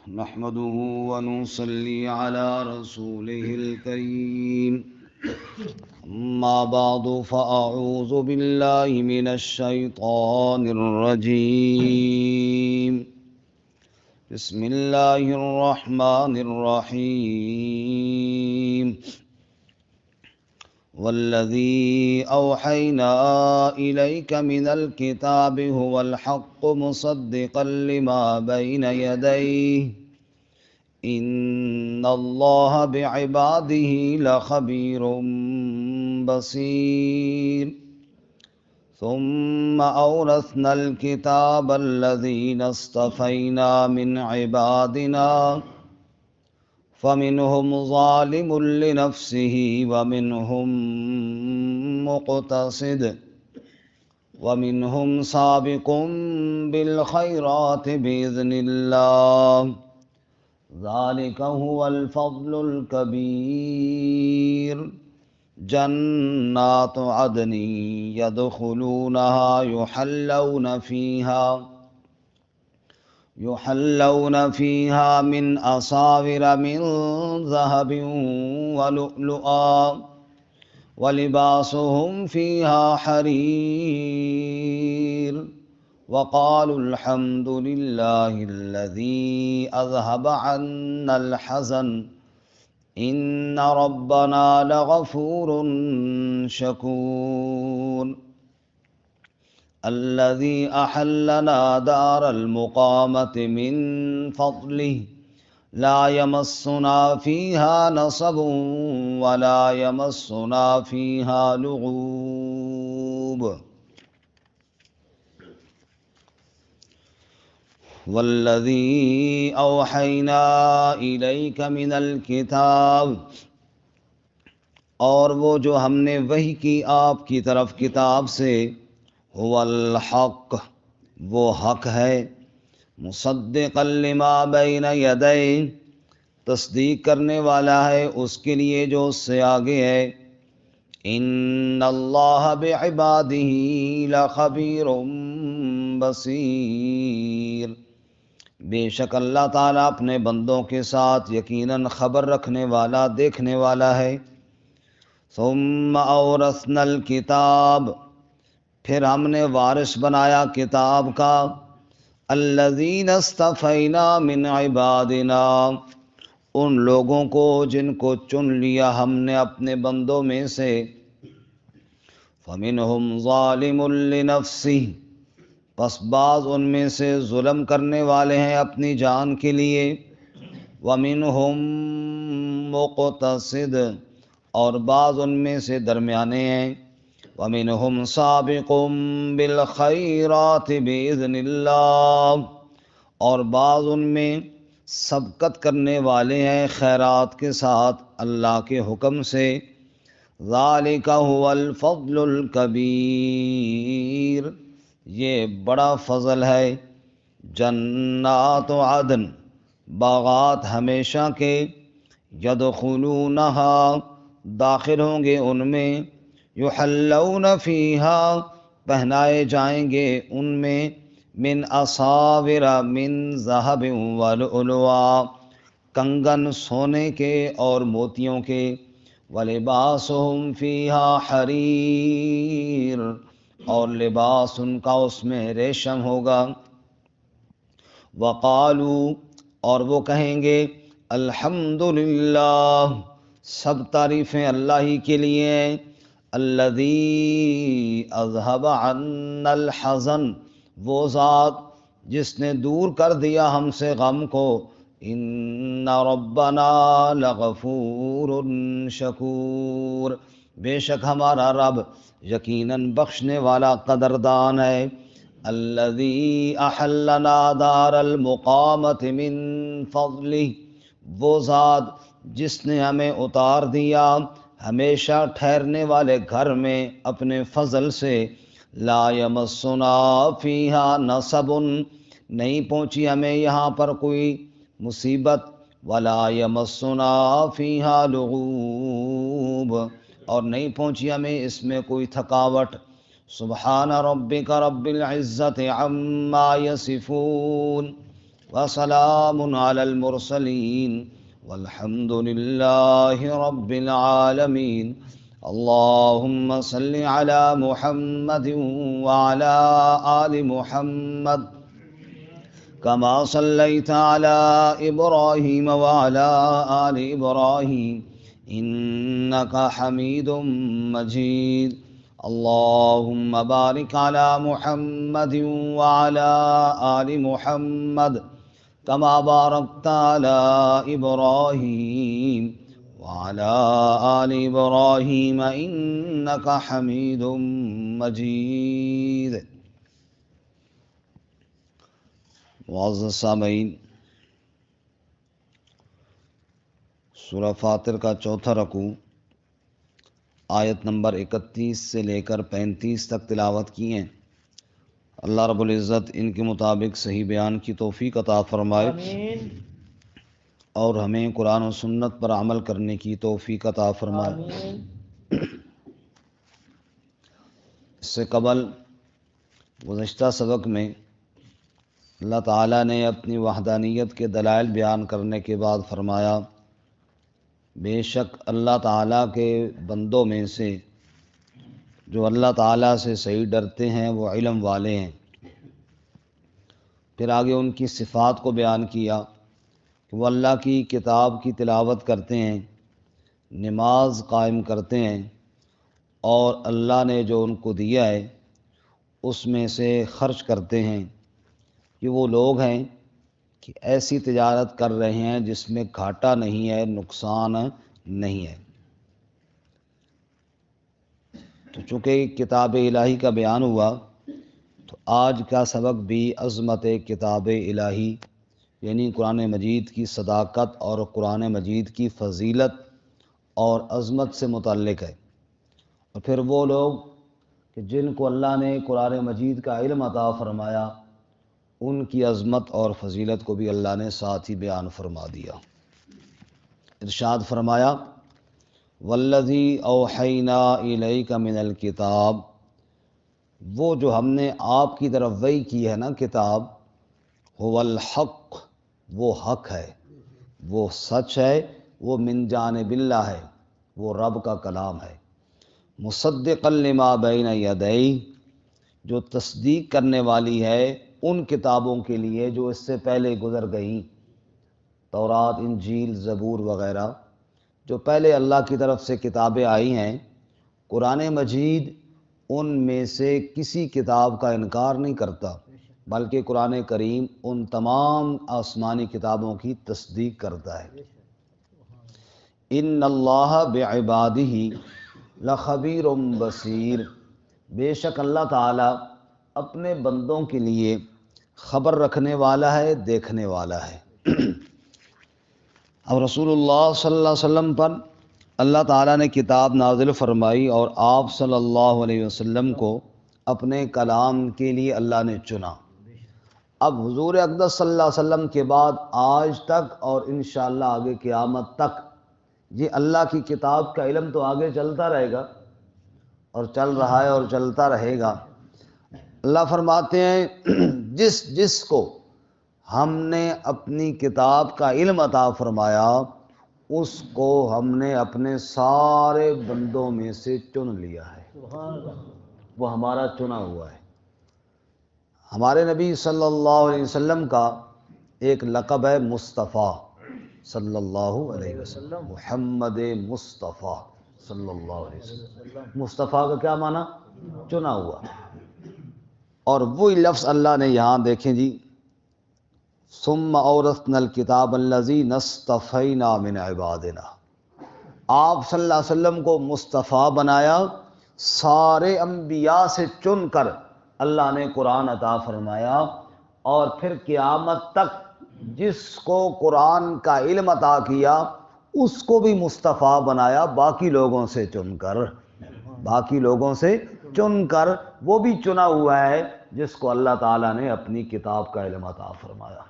نحمده ونصلي على رسوله الكريم أما بعد فأعوذ بالله من الشيطان الرجيم بسم الله الرحمن الرحيم والذي أوحينا إليك من الكتاب هو الحق مصدقا لما بين يديه إن الله بعباده لخبير بصير ثم أورثنا الكتاب الذين اصطفينا من عبادنا فمنهم ظالم لنفسه ومنهم مقتصد ومنهم سابق بالخيرات بإذن الله ذلك هو الفضل الكبير جنات عدن يدخلونها يحلون فيها من أساور من ذهب ولؤلؤا ولباسهم فيها حرير وقالوا الحمد لله الذي أذهب عنا الحزن إن ربنا لغفور شكور الذي أحلنا دار المقامة من فضله لا يمسنا فيها نصب ولا يمسنا فيها لغوب والذي أوحينا إليك من الكتاب اور وہ جو ہم نے وحی کی آپ کی طرف کتاب سے هو الحق وہ حق ہے مصدقا لما بین یدیہ تصدیق کرنے والا ہے اس کے لیے جو اس سے آگے ہے ان اللہ بعبادہ لخبیر بصیر بے شک اللہ تعالیٰ اپنے بندوں کے ساتھ یقیناً خبر رکھنے والا دیکھنے والا ہے ثم اورثنا الکتاب پھر ہم نے وارث بنایا کتاب کا الذین اصطفینا من عبادنا ان لوگوں کو جن کو چن لیا ہم نے اپنے بندوں میں سے فمنہم ظالم لنفسہ پس بعض ان میں سے ظلم کرنے والے ہیں اپنی جان کے لیے ومنہم مقتصد اور بعض ان میں سے درمیانے ہیں ومنہم سابق بالخیرات بإذن اللہ اور بعض ان میں سبقت کرنے والے ہیں خیرات کے ساتھ اللہ کے حکم سے ذالک هو الفضل الکبیر یہ بڑا فضل ہے جنات عدن باغات ہمیشہ کے یدخلونہا داخل ہوں گے ان میں یحلون فیہا پہنائے جائیں گے ان میں من اساور من ذہب ولؤلؤا کنگن سونے کے اور موتیوں کے ولباسہم فیہا حریر اور لباس ان کا اس میں ریشم ہوگا وقالوا اور وہ کہیں گے الحمدللہ سب تعریفیں اللہ ہی کے لیے ہیں الذی اذہب عنا الحزن وہ ذات جس نے دور کر دیا ہم سے غم کو ان ربنا لغفور شکور بے شک ہمارا رب یقیناً بخشنے والا قدردان ہے الذی احلنا دار المقامت من فضلہ وہ ذات جس نے ہمیں اتار دیا ہمیشہ ٹھہرنے والے گھر میں اپنے فضل سے لا یمسنا فیہا نصب نہیں پہنچی ہمیں یہاں پر کوئی مصیبت ولا یمسنا فیہا لغوب اور نہیں پہنچی ہمیں اس میں کوئی تھکاوٹ سبحان ربک رب العزت عما یصفون وسلام على المرسلين والحمد لله رب العالمين. اللهم صل على محمد وعلى آل محمد كما صليت على إبراهيم وعلى آل إبراهيم إنك حميد مجيد. اللهم بارك على محمد وعلى آل محمد كما باركت على إبراهيم وعلى آل إبراهيم إنك حميد مجيد. معزز سامعین، سورہ فاطر کا چوتھا رکوع آیت نمبر 31 سے لے کر 35 تک تلاوت کی ہیں۔ اللہ رب العزت ان کے مطابق صحیح بیان کی توفیق عطا فرمائے، آمین اور ہمیں قرآن و سنت پر عمل کرنے کی توفیق عطا فرمائے۔ آمین۔ اس سے قبل گزشتہ سبق میں اللہ تعالیٰ نے اپنی وحدانیت کے دلائل بیان کرنے کے بعد فرمایا، بے شک اللہ تعالیٰ کے بندوں میں سے جو اللہ تعالیٰ سے صحیح ڈرتے ہیں وہ علم والے ہیں۔ پھر آگے ان کی صفات کو بیان کیا کہ وہ اللہ کی کتاب کی تلاوت کرتے ہیں، نماز قائم کرتے ہیں، اور اللہ نے جو ان کو دیا ہے اس میں سے خرچ کرتے ہیں۔ کہ وہ لوگ ہیں کہ ایسی تجارت کر رہے ہیں جس میں گھاٹا نہیں ہے، نقصان نہیں ہے۔ تو چونکہ کتاب الہی کا بیان ہوا تو آج کا سبق بھی عظمت کتاب الہی یعنی قرآن مجید کی صداقت اور قرآن مجید کی فضیلت اور عظمت سے متعلق ہے۔ اور پھر وہ لوگ کہ جن کو اللہ نے قرآن مجید کا علم عطا فرمایا، ان کی عظمت اور فضیلت کو بھی اللہ نے ساتھ ہی بیان فرما دیا۔ ارشاد فرمایا، والذی اوحینا الیک من الکتاب، وہ جو ہم نے آپ کی طرف وحی کی ہے نا کتاب، هو الحق، وہ حق ہے، وہ سچ ہے، وہ من جانب اللہ ہے، وہ رب کا کلام ہے، مصدقا لما بین یدیہ، جو تصدیق کرنے والی ہے ان کتابوں کے لیے جو اس سے پہلے گزر گئیں، تورات، انجیل، زبور وغیرہ جو پہلے اللہ کی طرف سے کتابیں آئی ہیں۔ قرآن مجید ان میں سے کسی کتاب کا انکار نہیں کرتا، بلکہ قرآن کریم ان تمام آسمانی کتابوں کی تصدیق کرتا ہے۔ ان اللہ بعبادہ لخبیر بصیر، بے شک اللہ تعالیٰ اپنے بندوں کے لیے خبر رکھنے والا ہے، دیکھنے والا ہے۔ اب رسول اللہ صلی اللہ علیہ وسلم پر اللہ تعالیٰ نے کتاب نازل فرمائی اور آپ صلی اللہ علیہ وسلم کو اپنے کلام کے لیے اللہ نے چنا۔ اب حضور اقدس صلی اللہ علیہ وسلم کے بعد آج تک اور انشاءاللہ آگے قیامت تک یہ اللہ کی کتاب کا علم تو آگے چلتا رہے گا اور چل رہا ہے اور چلتا رہے گا۔ اللہ فرماتے ہیں جس جس کو ہم نے اپنی کتاب کا علم عطا فرمایا اس کو ہم نے اپنے سارے بندوں میں سے چن لیا ہے، وہ ہمارا چنا ہوا ہے۔ ہمارے نبی صلی اللہ علیہ وسلم کا ایک لقب ہے مصطفیٰ صلی اللہ علیہ وسلم، محمد مصطفیٰ صلی اللہ علیہ وسلم۔ مصطفیٰ کا کیا معنی؟ چنا ہوا۔ اور وہی لفظ اللہ نے یہاں دیکھیں جی، ثم اورثنا الکتاب الذین اصطفینا من عبادنا، آپ صلی اللہ علیہ وسلم کو مصطفیٰ بنایا، سارے انبیاء سے چن کر اللہ نے قرآن عطا فرمایا، اور پھر قیامت تک جس کو قرآن کا علم عطا کیا اس کو بھی مصطفیٰ بنایا، باقی لوگوں سے چن کر، باقی لوگوں سے چن کر، وہ بھی چنا ہوا ہے جس کو اللہ تعالیٰ نے اپنی کتاب کا علم عطا فرمایا۔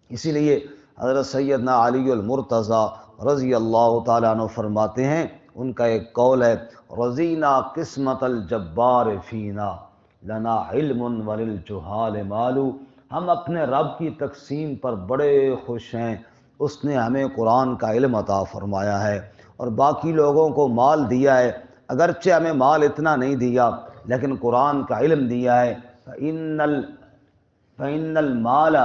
اسی لیے حضرت سیدنا علی المرتضیٰ رضی اللہ تعالیٰ عنہ فرماتے ہیں، ان کا ایک قول ہے، رضینا قسمت الجبار فینا لنا علم وللجہال مال ہم اپنے رب کی تقسیم پر بڑے خوش ہیں، اس نے ہمیں قرآن کا علم عطا فرمایا ہے اور باقی لوگوں کو مال دیا ہے، اگرچہ ہمیں مال اتنا نہیں دیا لیکن قرآن کا علم دیا ہے۔ فَإِنَّ الْمَالَ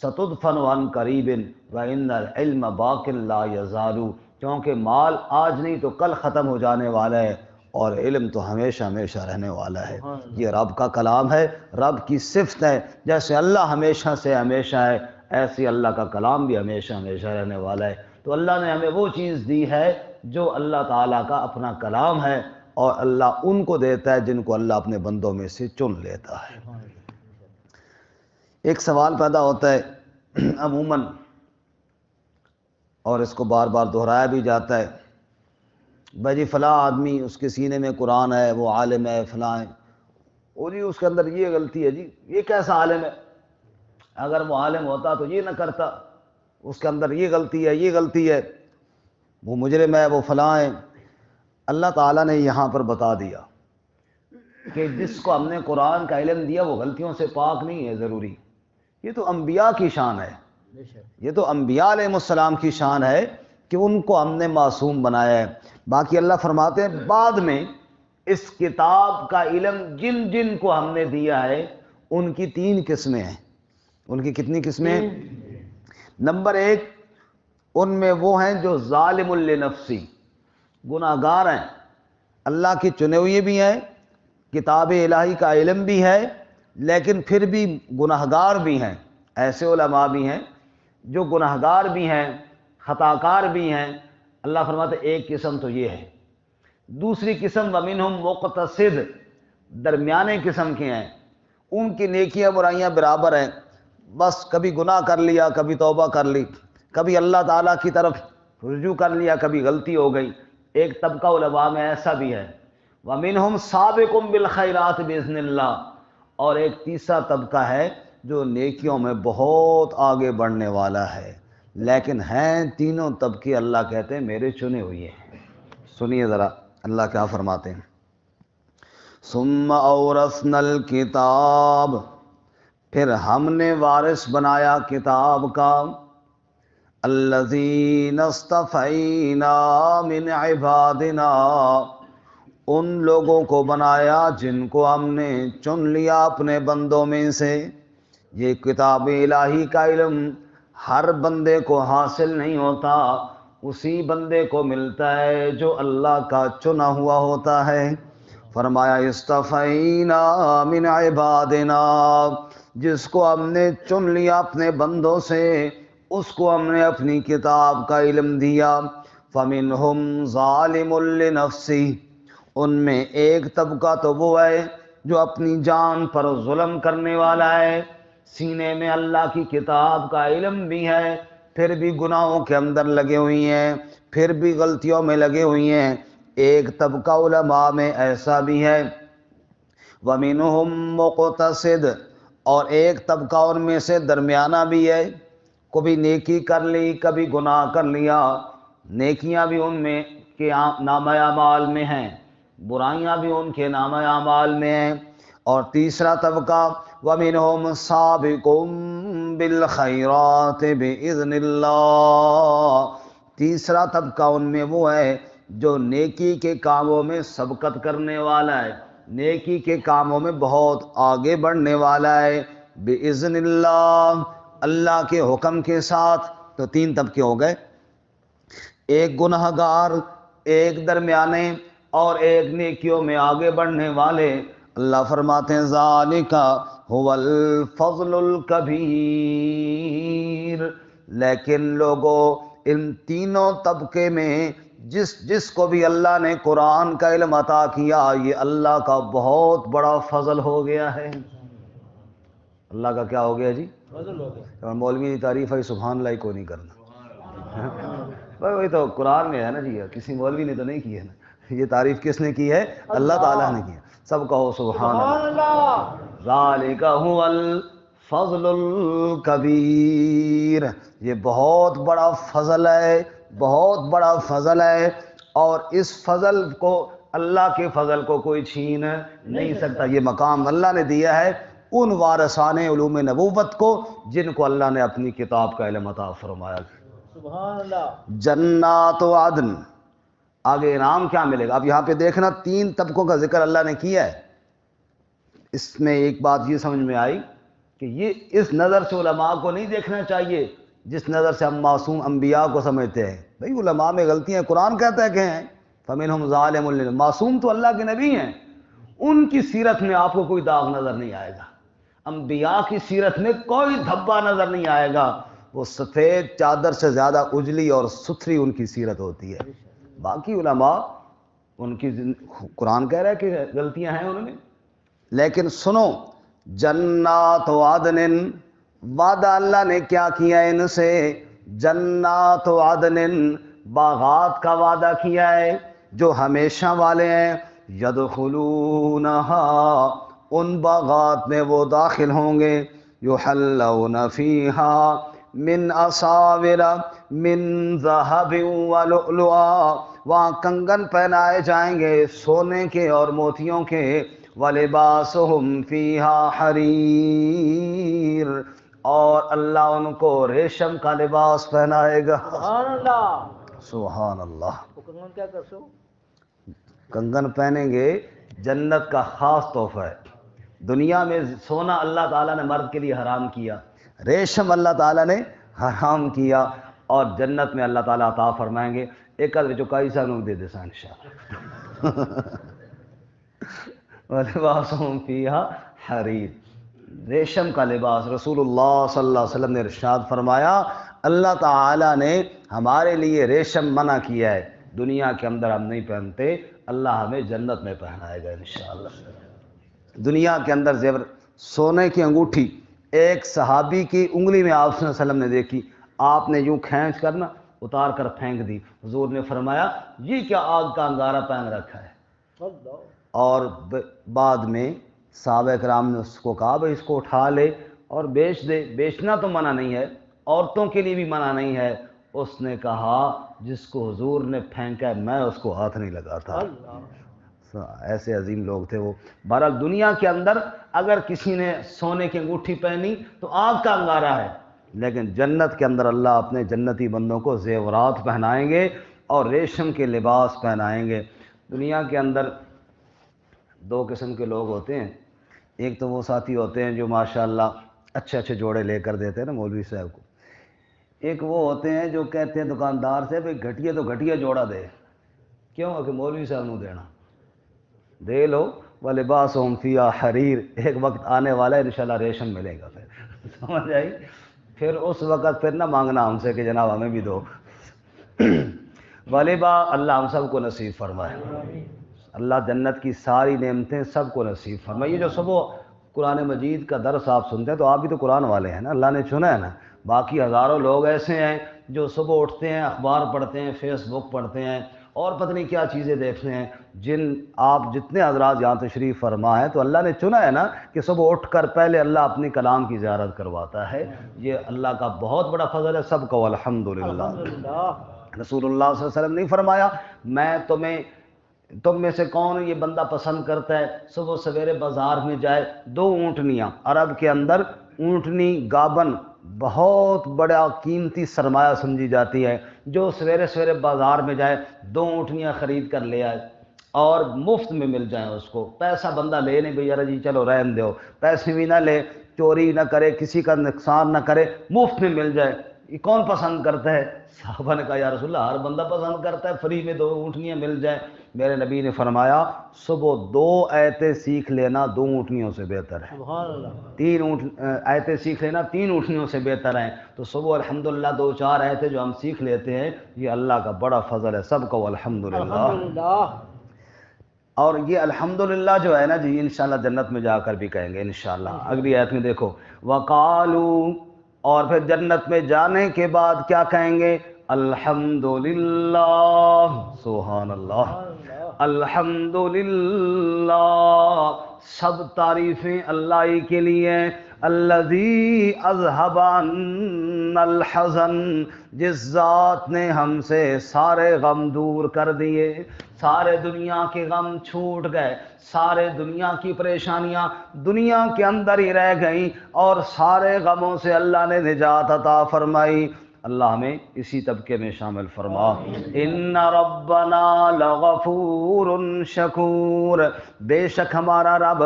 سَتُدْفَنُ عَنْ قَرِيبٍ وَإِنَّ الْعِلْمَ بَاقٍ لَا يَزَالُ، کیونکہ مال آج نہیں تو کل ختم ہو جانے والا ہے اور علم تو ہمیشہ ہمیشہ رہنے والا ہے۔ یہ رب کا کلام ہے، رب کی صفت ہے، جیسے اللہ ہمیشہ سے ہمیشہ ہے ایسے اللہ کا کلام بھی ہمیشہ ہمیشہ رہنے والا ہے۔ تو اللہ نے ہمیں وہ چیز دی ہے جو اللہ تعالیٰ کا اپنا کلام ہے، اور اللہ ان کو دیتا ہے جن کو اللہ اپنے بندوں میں سے چن لیتا ہے۔ ایک سوال پیدا ہوتا ہے عموماً، اور اس کو بار بار دہرایا بھی جاتا ہے، بھائی جی فلاں آدمی اس کے سینے میں قرآن ہے، وہ عالم ہے، فلاں ہے، اور جی اس کے اندر یہ غلطی ہے، جی یہ کیسا عالم ہے، اگر وہ عالم ہوتا تو یہ نہ کرتا، اس کے اندر یہ غلطی ہے، یہ غلطی ہے، وہ مجرم ہے، وہ فلاں ہے۔ اللہ تعالیٰ نے یہاں پر بتا دیا کہ جس کو ہم نے قرآن کا علم دیا وہ غلطیوں سے پاک نہیں ہے ضروری، یہ تو انبیاء کی شان ہے، یہ تو انبیاء علیہ السلام کی شان ہے کہ ان کو ہم نے معصوم بنایا ہے۔ باقی اللہ فرماتے ہیں بعد میں اس کتاب کا علم جن جن کو ہم نے دیا ہے ان کی 3 قسمیں ہیں۔ ان کی کتنی قسمیں ہیں؟ نمبر 1، ان میں وہ ہیں جو ظالم لنفسی، گناہ گار ہیں، اللہ کی چنے ہوئے بھی ہیں، کتاب الہی کا علم بھی ہے، لیکن پھر بھی گناہ گار بھی ہیں۔ ایسے علماء بھی ہیں جو گناہ گار بھی ہیں، خطا کار بھی ہیں۔ اللہ فرماتے ایک قسم تو یہ ہے۔ دوسری قسم وَمِنْهُمْ مُقْتَصِدٌ، درمیانے قسم کے ہیں، ان کی نیکیاں برائیاں برابر ہیں، بس کبھی گناہ کر لیا، کبھی توبہ کر لی، کبھی اللہ تعالیٰ کی طرف رجوع کر لیا، کبھی غلطی ہو گئی۔ ایک طبقہ علماء میں ایسا بھی ہے۔ وَمِنْهُمْ سَابِقٌ بِالْخَيْرَاتِ بِإِذْنِ اللَّهِ، اور ایک تیسرا طبقہ ہے جو نیکیوں میں بہت آگے بڑھنے والا ہے، لیکن ہیں تینوں طبقے اللہ کہتے ہیں میرے چنے ہوئے ہیں۔ سنیے ذرا اللہ کیا فرماتے ہیں، ثُمَّ أَوْرَثْنَا الْكِتَابَ، پھر ہم نے وارث بنایا کتاب کا، الَّذِينَ اصْطَفَيْنَا مِنْ عِبَادِنَا، ان لوگوں کو بنایا جن کو ہم نے چن لیا اپنے بندوں میں سے۔ یہ کتاب الہی کا علم ہر بندے کو حاصل نہیں ہوتا، اسی بندے کو ملتا ہے جو اللہ کا چنا ہوا ہوتا ہے۔ فرمایا اصطفینا من عبادنا، جس کو ہم نے چن لیا اپنے بندوں سے اس کو ہم نے اپنی کتاب کا علم دیا۔ فمنہم ظالم لنفسہ، ان میں ایک طبقہ تو وہ ہے جو اپنی جان پر ظلم کرنے والا ہے، سینے میں اللہ کی کتاب کا علم بھی ہے، پھر بھی گناہوں کے اندر لگے ہوئی ہیں، پھر بھی غلطیوں میں لگے ہوئی ہیں۔ ایک طبقہ علماء میں ایسا بھی ہے، وَمِنْهُمْ مُقْتَصِدٌ، اور ایک طبقہ ان میں سے درمیانہ بھی ہے، کبھی نیکی کر لی کبھی گناہ کر لیا، نیکیاں بھی ان میں کے نامہ اعمال میں ہیں، برائیاں بھی ان کے نامہ اعمال میں ہیں۔ اور تیسرا طبقہ وَمِنْهُمْ سَابِقٌ بِالْخَيْرَاتِ بِإِذْنِ اللَّهِ، تیسرا طبقہ ان میں وہ ہے جو نیکی کے کاموں میں سبقت کرنے والا ہے، نیکی کے کاموں میں بہت آگے بڑھنے والا ہے، بِإِذْنِ اللَّهِ، اللہ کے حکم کے ساتھ۔ تو 3 طبقے ہو گئے، ایک گناہ گار، ایک درمیانے، اور ایک نیکیوں میں آگے بڑھنے والے۔ اللہ فرماتے ہیں ذالک هو الفضل الکبیر، لیکن لوگوں ان تینوں طبقے میں جس کو بھی اللہ نے قرآن کا علم عطا کیا یہ اللہ کا بہت بڑا فضل ہو گیا ہے۔ اللہ کا کیا ہو گیا جی؟ فضل ہو گیا۔ مولوی کی تعریف ہے سبحان اللہ کو نہیں کرنا، وہی تو قرآن میں ہے نا جی، کسی مولوی نے تو نہیں کی ہے نا، یہ تعریف کس نے کی ہے؟ اللہ تعالیٰ نے کی ہے۔ سب کہو سبحان اللہ۔ ذالک هو الفضل الکبیر، یہ بہت بڑا فضل ہے، بہت بڑا فضل ہے، اور اس فضل کو اللہ کے فضل کو کوئی چھین نہیں سکتا۔ یہ مقام اللہ نے دیا ہے، ان وارثان علوم نبوت کو جن کو اللہ نے اپنی کتاب کا علم عطا فرمایا۔ سبحان اللہ۔ جنات و عدن، آگے انعام کیا ملے گا؟ اب یہاں پہ دیکھنا 3 طبقوں کا ذکر اللہ نے کیا ہے۔ اس میں ایک بات یہ سمجھ میں آئی کہ یہ اس نظر سے علماء کو نہیں دیکھنا چاہیے جس نظر سے ہم معصوم انبیاء کو سمجھتے ہیں۔ بھئی علماء میں غلطیاں قرآن کہتا ہے کہ ہیں، فَمِنْهُمْ ظَالِمٌ لِلنَّفْسِ، معصوم تو اللہ کے نبی ہیں، ان کی سیرت میں آپ کو کوئی داغ نظر نہیں آئے گا، انبیاء کی سیرت میں کوئی دھبا نظر نہیں آئے گا، وہ سفید چادر سے زیادہ اجلی اور ستھری ان کی سیرت ہوتی ہے۔ باقی علماء ان کی قرآن کہہ رہا ہے کہ غلطیاں ہیں انہوں نے، لیکن سنو، جنات و عدن، وعدہ اللہ نے کیا کیا ان سے؟ جنات و عدن، باغات کا وعدہ کیا ہے جو ہمیشہ والے ہیں، یدخلونہا، ان باغات میں وہ داخل ہوں گے، یحلون فیہا من اساور من ذہب ولؤلؤا، وہاں کنگن پہنائے جائیں گے سونے کے اور موتیوں کے، وَلِبَاسُهُمْ فِيهَا حَرِيرٌ، اور اللہ ان کو ریشم کا لباس پہنائے گا۔ سبحان اللہ۔ سبحان اللہ۔ وہ کنگن کیا کر سو؟ کنگن پہنیں گے، جنت کا خاص تحفہ ہے۔ دنیا میں سونا اللہ تعالیٰ نے مرد کے لیے حرام کیا، ریشم اللہ تعالیٰ نے حرام کیا، اور جنت میں اللہ تعالیٰ عطا فرمائیں گے۔ ایک قدر جو کئی سالوں دے دے سا انشاءاللہ۔ وَلِبَاسُهُمْ فِيهَا حَرِيرٌ، ریشم کا لباس۔ رسول اللہ صلی اللہ علیہ وسلم نے ارشاد فرمایا، اللہ تعالیٰ نے ہمارے لیے ریشم منع کیا ہے، دنیا کے اندر ہم نہیں پہنتے، اللہ ہمیں جنت میں پہنائے گا انشاءاللہ۔ دنیا کے اندر زیور، سونے کی انگوٹھی ایک صحابی کی انگلی میں آپ صلی اللہ علیہ وسلم نے دیکھی، آپ نے یوں کھینچ کر نا اتار کر پھینک دی، حضور نے فرمایا یہ کیا آگ کا انگارہ پہن رکھا ہے؟ اور بعد میں صحابہ کرام نے اس کو کہا بھئی اس کو اٹھا لے اور بیچ دے، بیچنا تو منع نہیں ہے، عورتوں کے لیے بھی منع نہیں ہے۔ اس نے کہا جس کو حضور نے پھینکا ہے میں اس کو ہاتھ نہیں لگاتا۔ ایسے عظیم لوگ تھے وہ۔ بہرحال دنیا کے اندر اگر کسی نے سونے کی انگوٹھی پہنی تو آگ کا انگارہ ہے، لیکن جنت کے اندر اللہ اپنے جنتی بندوں کو زیورات پہنائیں گے اور ریشم کے لباس پہنائیں گے۔ دنیا کے اندر 2 قسم کے لوگ ہوتے ہیں، ایک تو وہ ساتھی ہوتے ہیں جو ماشاءاللہ اچھے اچھے جوڑے لے کر دیتے ہیں نا مولوی صاحب کو، ایک وہ ہوتے ہیں جو کہتے ہیں دکاندار سے بھئی گھٹیا تو گھٹیا جوڑا دے، کیوں کہ مولوی صاحب نو دینا، دے لو، وَلِبَاسُهُمْ فِيهَا حَرِيرٌ، ایک وقت آنے والا ہے انشاءاللہ ریشم ملے گا، پھر سمجھ آئی؟ پھر اس وقت پھر نہ مانگنا ہم سے کہ جناب ہمیں بھی دو۔ اللہ ہم سب کو نصیب فرمائے، اللہ جنت کی ساری نعمتیں سب کو نصیب فرمائے۔ یہ جو صبح قرآن مجید کا درس آپ سنتے ہیں تو آپ بھی تو قرآن والے ہیں نا، اللہ نے چنا ہے نا۔ باقی ہزاروں لوگ ایسے ہیں جو صبح اٹھتے ہیں اخبار پڑھتے ہیں، فیس بک پڑھتے ہیں اور پتہ نہیں کیا چیزیں دیکھتے ہیں۔ آپ جتنے حضرات یہاں تشریف فرما ہیں تو اللہ نے چنا ہے نا کہ صبح اٹھ کر پہلے اللہ اپنی کلام کی زیارت کرواتا ہے، یہ اللہ کا بہت بڑا فضل ہے، سب کو الحمدللہ۔ رسول اللہ صلی اللہ علیہ وسلم نہیں فرمایا میں تم میں سے کون یہ بندہ پسند کرتا ہے صبح سویرے بازار میں جائے 2 اونٹنیاں، عرب کے اندر اونٹنی گابن بہت بڑا قیمتی سرمایہ سمجھی جاتی ہے، جو سویرے سویرے بازار میں جائے 2 اونٹنیاں خرید کر لے آئے اور مفت میں مل جائیں اس کو، پیسہ بندہ لے نہیں بھئی یار جی چلو رہن دو، پیسے بھی نہ لے، چوری نہ کرے، کسی کا نقصان نہ کرے، مفت میں مل جائے، یہ کون پسند کرتا ہے؟ صحابہ نے کہا یا رسول اللہ ہر بندہ پسند کرتا ہے، فری میں 2 اونٹنیاں مل جائیں۔ میرے نبی نے فرمایا صبح 2 آیتیں سیکھ لینا 2 اونٹنیوں سے بہتر ہے، سبحان اللہ۔ 3 آیتیں سیکھ لینا 3 اونٹنیوں سے بہتر ہیں۔ تو صبح الحمدللہ 2-4 آیتیں جو ہم سیکھ لیتے ہیں یہ اللہ کا بڑا فضل ہے، سب کو الحمدللہ۔ الحمدللہ۔ اور یہ الحمدللہ جو ہے نا جی انشاءاللہ جنت میں جا کر بھی کہیں گے انشاءاللہ۔ اگلی آیت میں دیکھو وَقَالُوا، اور پھر جنت میں جانے کے بعد کیا کہیں گے؟ الحمدللہ، سبحان اللہ، الحمدللہ، سب تعریفیں اللہ ہی کے لیے، الذی اذھب عنا الحزن، جس ذات نے ہم سے سارے غم دور کر دیے، سارے دنیا کے غم چھوٹ گئے، سارے دنیا کی پریشانیاں دنیا کے اندر ہی رہ گئیں، اور سارے غموں سے اللہ نے نجات عطا فرمائی۔ اللہ ہمیں اسی طبقے میں شامل فرما۔ ان ربنا لغفور شکور، بے شک ہمارا رب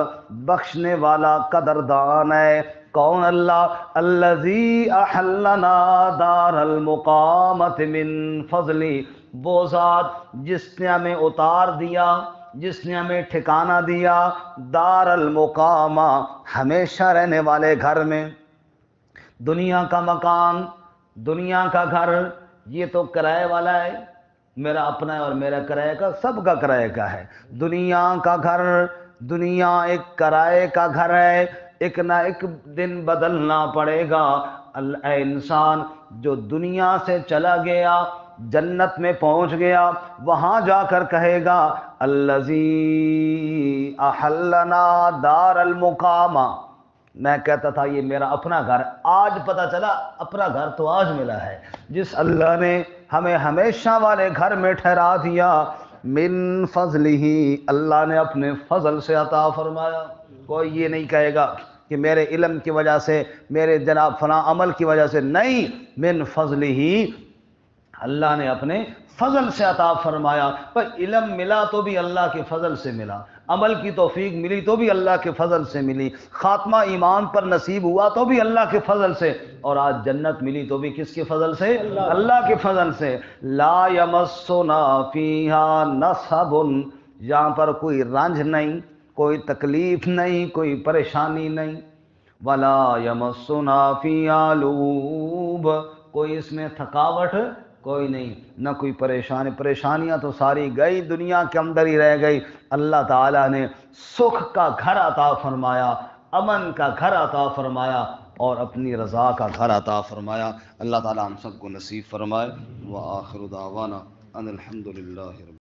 بخشنے والا قدردان ہے۔ کون اللہ؟ الذی احلنا دار المقامت من فضلی، وہ ذات جس نے ہمیں اتار دیا، جس نے ہمیں ٹھکانہ دیا دار المقامہ، ہمیشہ رہنے والے گھر میں۔ دنیا کا مکان، دنیا کا گھر یہ تو کرائے والا ہے، میرا اپنا ہے اور میرا کرائے کا، سب کا کرائے کا ہے۔ دنیا کا گھر، دنیا ایک کرائے کا گھر ہے، ایک نہ ایک دن بدلنا پڑے گا۔ اے انسان، جو دنیا سے چلا گیا، جنت میں پہنچ گیا، وہاں جا کر کہے گا الذی احلنا دار المقامہ، میں کہتا تھا یہ میرا اپنا گھر، آج پتہ چلا اپنا گھر تو آج ملا ہے، جس اللہ نے ہمیں ہمیشہ والے گھر میں ٹھہرا دیا، من فضلہ، اللہ نے اپنے فضل سے عطا فرمایا۔ کوئی یہ نہیں کہے گا کہ میرے علم کی وجہ سے، میرے جناب فلاں عمل کی وجہ سے، نہیں، من فضلہ، اللہ نے اپنے فضل سے عطا فرمایا۔ پر علم ملا تو بھی اللہ کے فضل سے ملا، عمل کی توفیق ملی تو بھی اللہ کے فضل سے ملی، خاتمہ ایمان پر نصیب ہوا تو بھی اللہ کے فضل سے، اور آج جنت ملی تو بھی کس کے فضل سے؟ اللہ کے فضل سے۔ لا یمسنا فیہا نصب، یہاں پر کوئی رنج نہیں، کوئی تکلیف نہیں، کوئی پریشانی نہیں۔ ولا یمسنا فیہا لغوب، کوئی اس میں تھکاوٹ کوئی نہیں، نہ کوئی پریشانیاں تو ساری گئی، دنیا کے اندر ہی رہ گئی۔ اللہ تعالیٰ نے سکھ کا گھر عطا فرمایا، امن کا گھر عطا فرمایا، اور اپنی رضا کا گھر عطا فرمایا۔ اللہ تعالیٰ ہم سب کو نصیب فرمائے۔ وآخر دعوانا ان الحمد للہ۔